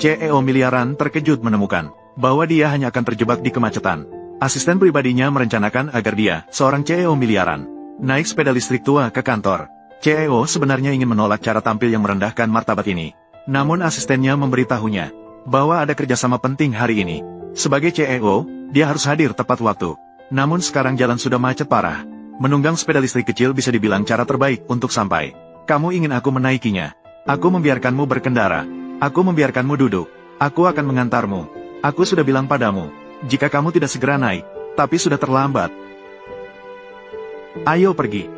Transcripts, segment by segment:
CEO miliaran terkejut menemukan bahwa dia hanya akan terjebak di kemacetan. Asisten pribadinya merencanakan agar dia, seorang CEO miliaran, naik sepeda listrik tua ke kantor. CEO sebenarnya ingin menolak cara tampil yang merendahkan martabat ini. Namun asistennya memberitahunya bahwa ada kerjasama penting hari ini. Sebagai CEO, dia harus hadir tepat waktu. Namun sekarang jalan sudah macet parah. Menunggang sepeda listrik kecil bisa dibilang cara terbaik untuk sampai. Kamu ingin aku menaikinya. Aku membiarkanmu berkendara. Aku membiarkanmu duduk. Aku akan mengantarmu. Aku sudah bilang padamu, jika kamu tidak segera naik, tapi sudah terlambat. Ayo pergi.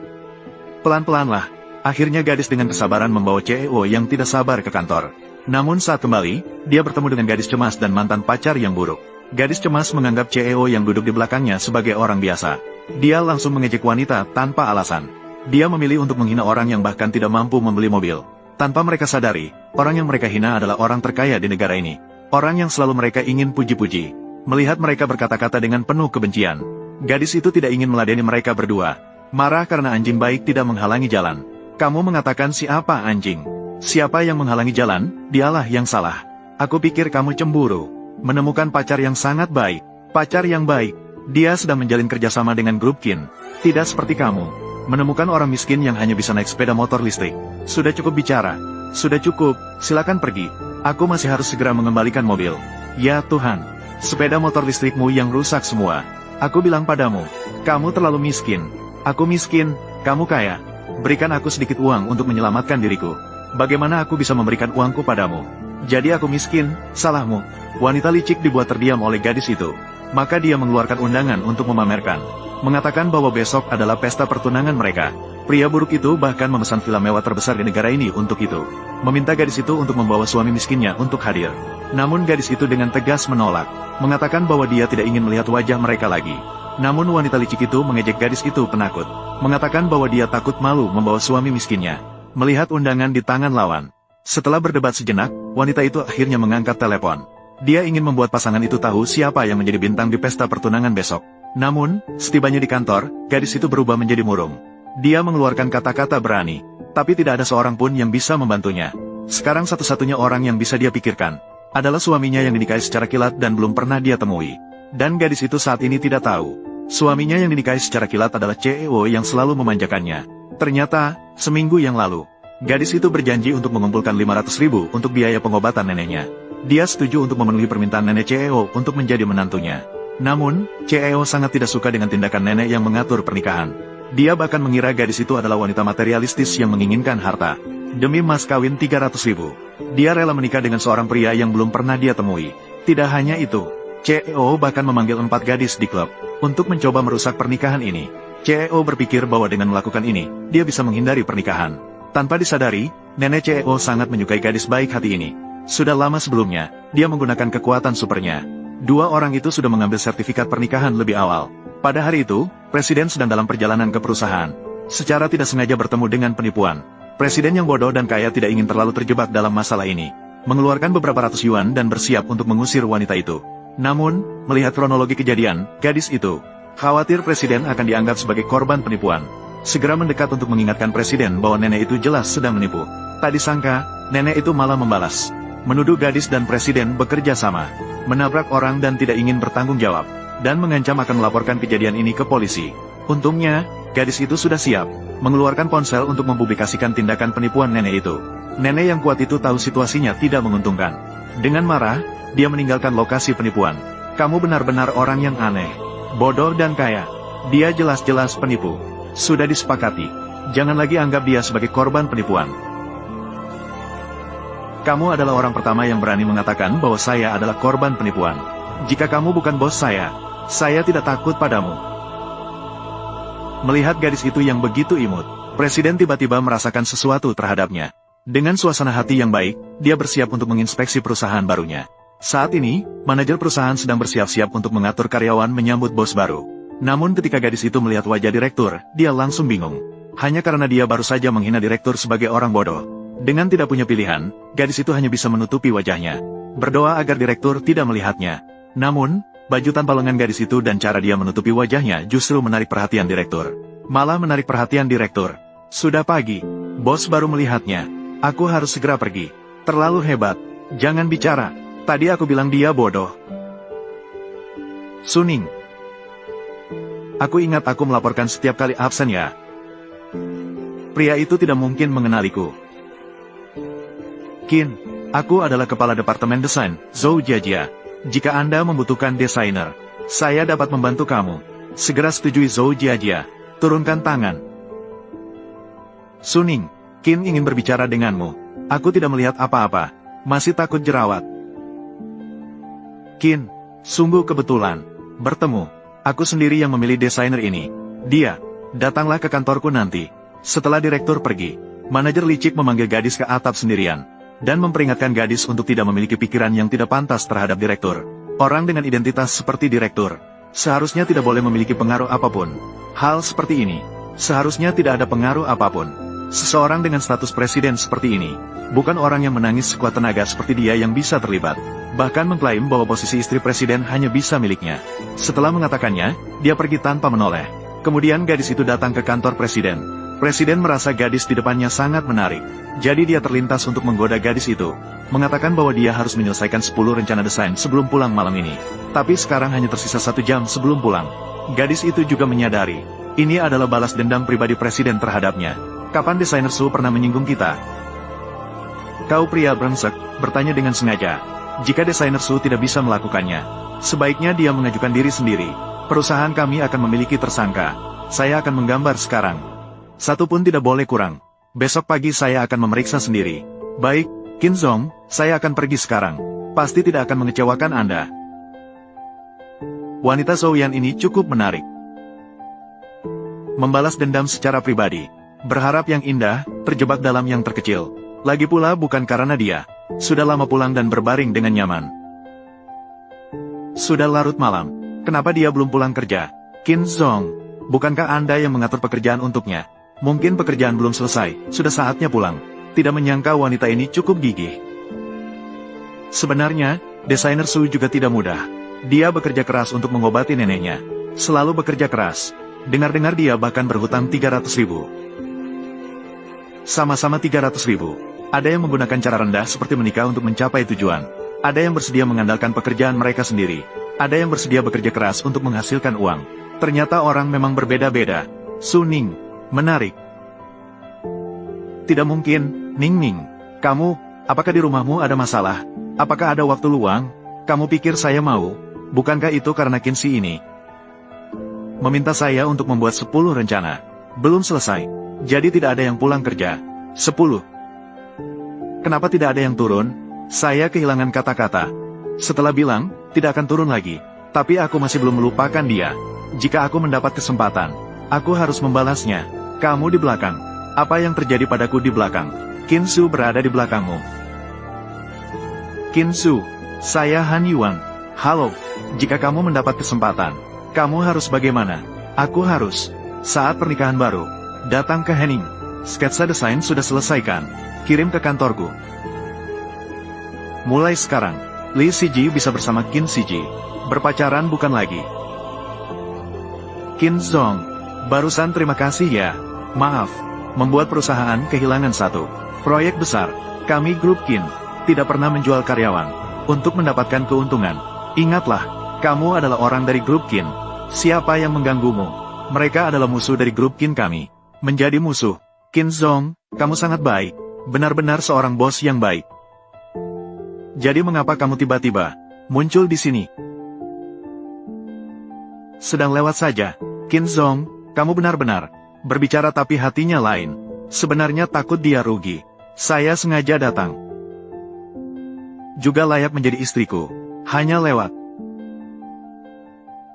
Pelan-pelanlah. Akhirnya gadis dengan kesabaran membawa CEO yang tidak sabar ke kantor. Namun saat kembali, dia bertemu dengan gadis cemas dan mantan pacar yang buruk. Gadis cemas menganggap CEO yang duduk di belakangnya sebagai orang biasa. Dia langsung mengejek wanita tanpa alasan. Dia memilih untuk menghina orang yang bahkan tidak mampu membeli mobil. Tanpa mereka sadari, orang yang mereka hina adalah orang terkaya di negara ini. Orang yang selalu mereka ingin puji-puji. Melihat mereka berkata-kata dengan penuh kebencian. Gadis itu tidak ingin meladeni mereka berdua. Marah karena anjing baik tidak menghalangi jalan. Kamu mengatakan siapa anjing? Siapa yang menghalangi jalan, dialah yang salah. Aku pikir kamu cemburu. Menemukan pacar yang sangat baik. Pacar yang baik. Dia sedang menjalin kerjasama dengan grup Kin. Tidak seperti kamu. Menemukan orang miskin yang hanya bisa naik sepeda motor listrik. Sudah cukup bicara. Sudah cukup, silakan pergi. Aku masih harus segera mengembalikan mobil. Ya Tuhan. Sepeda motor listrikmu yang rusak semua. Aku bilang padamu, kamu terlalu miskin. Aku miskin, kamu kaya. Berikan aku sedikit uang untuk menyelamatkan diriku. Bagaimana aku bisa memberikan uangku padamu? Jadi aku miskin, salahmu. Wanita licik dibuat terdiam oleh gadis itu. Maka dia mengeluarkan undangan untuk memamerkan. Mengatakan bahwa besok adalah pesta pertunangan mereka. Pria buruk itu bahkan memesan villa mewah terbesar di negara ini untuk itu. Meminta gadis itu untuk membawa suami miskinnya untuk hadir. Namun gadis itu dengan tegas menolak. Mengatakan bahwa dia tidak ingin melihat wajah mereka lagi. Namun wanita licik itu mengejek gadis itu penakut. Mengatakan bahwa dia takut malu membawa suami miskinnya. Melihat undangan di tangan lawan. Setelah berdebat sejenak, wanita itu akhirnya mengangkat telepon. Dia ingin membuat pasangan itu tahu siapa yang menjadi bintang di pesta pertunangan besok. Namun, setibanya di kantor, gadis itu berubah menjadi murung. Dia mengeluarkan kata-kata berani. Tapi tidak ada seorang pun yang bisa membantunya. Sekarang satu-satunya orang yang bisa dia pikirkan adalah suaminya yang dinikahi secara kilat dan belum pernah dia temui. Dan gadis itu saat ini tidak tahu. Suaminya yang dinikahi secara kilat adalah CEO yang selalu memanjakannya. Ternyata, seminggu yang lalu, gadis itu berjanji untuk mengumpulkan 500.000 untuk biaya pengobatan neneknya. Dia setuju untuk memenuhi permintaan nenek CEO untuk menjadi menantunya. Namun, CEO sangat tidak suka dengan tindakan nenek yang mengatur pernikahan. Dia bahkan mengira gadis itu adalah wanita materialistis yang menginginkan harta. Demi mas kawin 300.000, dia rela menikah dengan seorang pria yang belum pernah dia temui. Tidak hanya itu, CEO bahkan memanggil 4 gadis di klub untuk mencoba merusak pernikahan ini. CEO berpikir bahwa dengan melakukan ini, dia bisa menghindari pernikahan. Tanpa disadari, nenek CEO sangat menyukai gadis baik hati ini. Sudah lama sebelumnya, dia menggunakan kekuatan supernya. 2 orang itu sudah mengambil sertifikat pernikahan lebih awal. Pada hari itu, Presiden sedang dalam perjalanan ke perusahaan. Secara tidak sengaja bertemu dengan penipuan. Presiden yang bodoh dan kaya tidak ingin terlalu terjebak dalam masalah ini. Mengeluarkan beberapa ratus yuan dan bersiap untuk mengusir wanita itu. Namun, melihat kronologi kejadian, gadis itu khawatir Presiden akan dianggap sebagai korban penipuan. Segera mendekat untuk mengingatkan Presiden bahwa nenek itu jelas sedang menipu. Tak disangka, nenek itu malah membalas. Menuduh gadis dan Presiden bekerja sama, menabrak orang dan tidak ingin bertanggung jawab, dan mengancam akan melaporkan kejadian ini ke polisi. Untungnya, gadis itu sudah siap, mengeluarkan ponsel untuk mempublikasikan tindakan penipuan nenek itu. Nenek yang kuat itu tahu situasinya tidak menguntungkan. Dengan marah, dia meninggalkan lokasi penipuan. Kamu benar-benar orang yang aneh, bodoh dan kaya. Dia jelas-jelas penipu. Sudah disepakati, jangan lagi anggap dia sebagai korban penipuan. Kamu adalah orang pertama yang berani mengatakan bahwa saya adalah korban penipuan. Jika kamu bukan bos saya tidak takut padamu. Melihat gadis itu yang begitu imut, Presiden tiba-tiba merasakan sesuatu terhadapnya. Dengan suasana hati yang baik, dia bersiap untuk menginspeksi perusahaan barunya. Saat ini, manajer perusahaan sedang bersiap-siap untuk mengatur karyawan menyambut bos baru. Namun ketika gadis itu melihat wajah direktur, dia langsung bingung. Hanya karena dia baru saja menghina direktur sebagai orang bodoh. Dengan tidak punya pilihan, gadis itu hanya bisa menutupi wajahnya. Berdoa agar direktur tidak melihatnya. Namun, baju tanpa lengan gadis itu dan cara dia menutupi wajahnya justru menarik perhatian direktur. Malah menarik perhatian direktur. Sudah pagi, bos baru melihatnya. Aku harus segera pergi. Terlalu hebat. Jangan bicara. Tadi aku bilang dia bodoh. Suning. Aku ingat aku melaporkan setiap kali absen ya. Pria itu tidak mungkin mengenaliku. Qin, aku adalah kepala departemen desain, Zhou Jiajia. Jika Anda membutuhkan desainer, saya dapat membantu kamu. Segera setujui Zhou Jiajia. Turunkan tangan. Suning, Qin ingin berbicara denganmu. Aku tidak melihat apa-apa. Masih takut jerawat. Qin, sungguh kebetulan. Bertemu. Aku sendiri yang memilih desainer ini. Dia, datanglah ke kantorku nanti. Setelah direktur pergi, manajer licik memanggil gadis ke atap sendirian, dan memperingatkan gadis untuk tidak memiliki pikiran yang tidak pantas terhadap direktur. Orang dengan identitas seperti direktur, seharusnya tidak boleh memiliki pengaruh apapun. Hal seperti ini, seharusnya tidak ada pengaruh apapun. Seseorang dengan status presiden seperti ini, bukan orang yang menangis sekuat tenaga seperti dia yang bisa terlibat. Bahkan mengklaim bahwa posisi istri presiden hanya bisa miliknya. Setelah mengatakannya, dia pergi tanpa menoleh. Kemudian gadis itu datang ke kantor presiden. Presiden merasa gadis di depannya sangat menarik. Jadi dia terlintas untuk menggoda gadis itu. Mengatakan bahwa dia harus menyelesaikan 10 rencana desain sebelum pulang malam ini. Tapi sekarang hanya tersisa 1 jam sebelum pulang. Gadis itu juga menyadari, ini adalah balas dendam pribadi presiden terhadapnya. Kapan desainer Su pernah menyinggung kita? Kau pria brengsek, bertanya dengan sengaja. Jika desainer Su tidak bisa melakukannya, sebaiknya dia mengajukan diri sendiri. Perusahaan kami akan memiliki tersangka. Saya akan menggambar sekarang. 1 pun tidak boleh kurang. Besok pagi saya akan memeriksa sendiri. Baik, Qin Zhong, saya akan pergi sekarang. Pasti tidak akan mengecewakan Anda. Wanita Zhouyan ini cukup menarik. Membalas dendam secara pribadi. Berharap yang indah, terjebak dalam yang terkecil. Lagi pula bukan karena dia sudah lama pulang dan berbaring dengan nyaman. Sudah larut malam. Kenapa dia belum pulang kerja? Qin Zhong, bukankah Anda yang mengatur pekerjaan untuknya? Mungkin pekerjaan belum selesai, sudah saatnya pulang. Tidak menyangka wanita ini cukup gigih. Sebenarnya, desainer Su juga tidak mudah. Dia bekerja keras untuk mengobati neneknya. Selalu bekerja keras. Dengar-dengar dia bahkan berhutang 300.000. Sama-sama 300.000. Ada yang menggunakan cara rendah seperti menikah untuk mencapai tujuan. Ada yang bersedia mengandalkan pekerjaan mereka sendiri. Ada yang bersedia bekerja keras untuk menghasilkan uang. Ternyata orang memang berbeda-beda. Suning, menarik. Tidak mungkin, Ning Ning. Kamu, apakah di rumahmu ada masalah? Apakah ada waktu luang? Kamu pikir saya mau? Bukankah itu karena Kinsi ini meminta saya untuk membuat 10 rencana. Belum selesai. Jadi tidak ada yang pulang kerja. 10. Kenapa tidak ada yang turun? Saya kehilangan kata-kata. Setelah bilang, tidak akan turun lagi. Tapi aku masih belum melupakan dia. Jika aku mendapat kesempatan, aku harus membalasnya. Kamu di belakang. Apa yang terjadi padaku di belakang? Qin Su berada di belakangmu. Qin Su, saya Han Yuan. Halo, jika kamu mendapat kesempatan, kamu harus bagaimana? Aku harus. Saat pernikahan baru, datang ke Henning. Sketsa desain sudah selesaikan. Kirim ke kantorku. Mulai sekarang, Li Siji bisa bersama Qin Siji. Berpacaran bukan lagi. Qin Zhong, barusan terima kasih ya. Maaf, membuat perusahaan kehilangan 1 proyek besar. Kami grup Qin tidak pernah menjual karyawan untuk mendapatkan keuntungan. Ingatlah, kamu adalah orang dari grup Qin. Siapa yang mengganggumu? Mereka adalah musuh dari grup Qin kami. Menjadi musuh. Qin Zhong, kamu sangat baik. Benar-benar seorang bos yang baik. Jadi mengapa kamu tiba-tiba muncul di sini? Sedang lewat saja. Qin Zhong, kamu benar-benar berbicara tapi hatinya lain. Sebenarnya takut dia rugi. Saya sengaja datang. Juga layak menjadi istriku. Hanya lewat.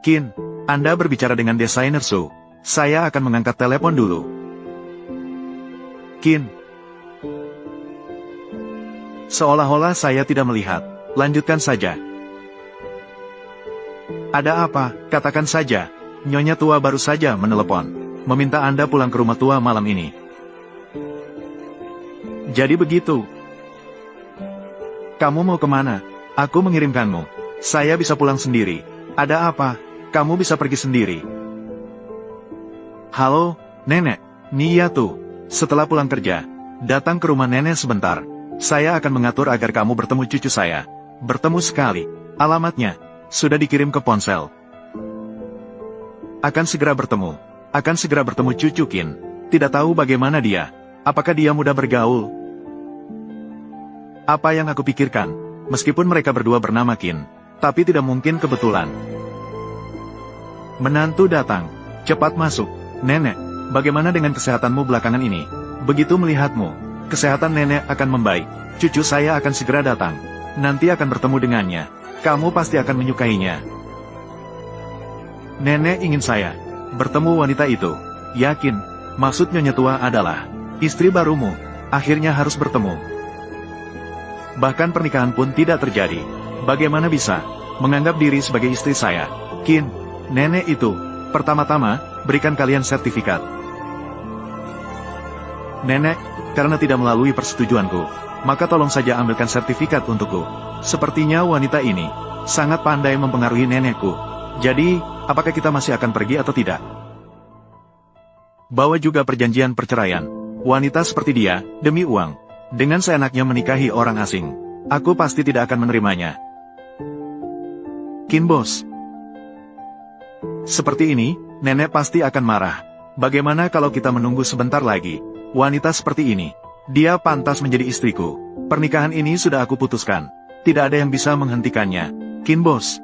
Qin, Anda berbicara dengan desainer Su. Saya akan mengangkat telepon dulu. Qin. Seolah-olah saya tidak melihat. Lanjutkan saja. Ada apa? Katakan saja. Nyonya tua baru saja menelepon. Meminta Anda pulang ke rumah tua malam ini. Jadi begitu. Kamu mau kemana? Aku mengirimkanmu. Saya bisa pulang sendiri. Ada apa? Kamu bisa pergi sendiri. Halo, Nenek. Nia tuh. Setelah pulang kerja, datang ke rumah Nenek sebentar. Saya akan mengatur agar kamu bertemu cucu saya. Bertemu sekali. Alamatnya sudah dikirim ke ponsel. Akan segera bertemu. Akan segera bertemu cucu Qin. Tidak tahu bagaimana dia. Apakah dia mudah bergaul? Apa yang aku pikirkan? Meskipun mereka berdua bernama Qin, tapi tidak mungkin kebetulan. Menantu datang. Cepat masuk. Nenek, bagaimana dengan kesehatanmu belakangan ini? Begitu melihatmu, kesehatan nenek akan membaik. Cucu saya akan segera datang. Nanti akan bertemu dengannya. Kamu pasti akan menyukainya. Nenek ingin saya bertemu wanita itu. Yakin, maksud Nyonya tua adalah istri barumu. Akhirnya harus bertemu. Bahkan pernikahan pun tidak terjadi. Bagaimana bisa menganggap diri sebagai istri saya? Qin, nenek itu, pertama-tama, berikan kalian sertifikat. Nenek, karena tidak melalui persetujuanku, maka tolong saja ambilkan sertifikat untukku. Sepertinya wanita ini sangat pandai mempengaruhi nenekku. Jadi, apakah kita masih akan pergi atau tidak? Bawa juga perjanjian perceraian. Wanita seperti dia, demi uang, dengan seenaknya menikahi orang asing. Aku pasti tidak akan menerimanya. Qin bos. Seperti ini, nenek pasti akan marah. Bagaimana kalau kita menunggu sebentar lagi? Wanita seperti ini, dia pantas menjadi istriku. Pernikahan ini sudah aku putuskan. Tidak ada yang bisa menghentikannya. Qin bos,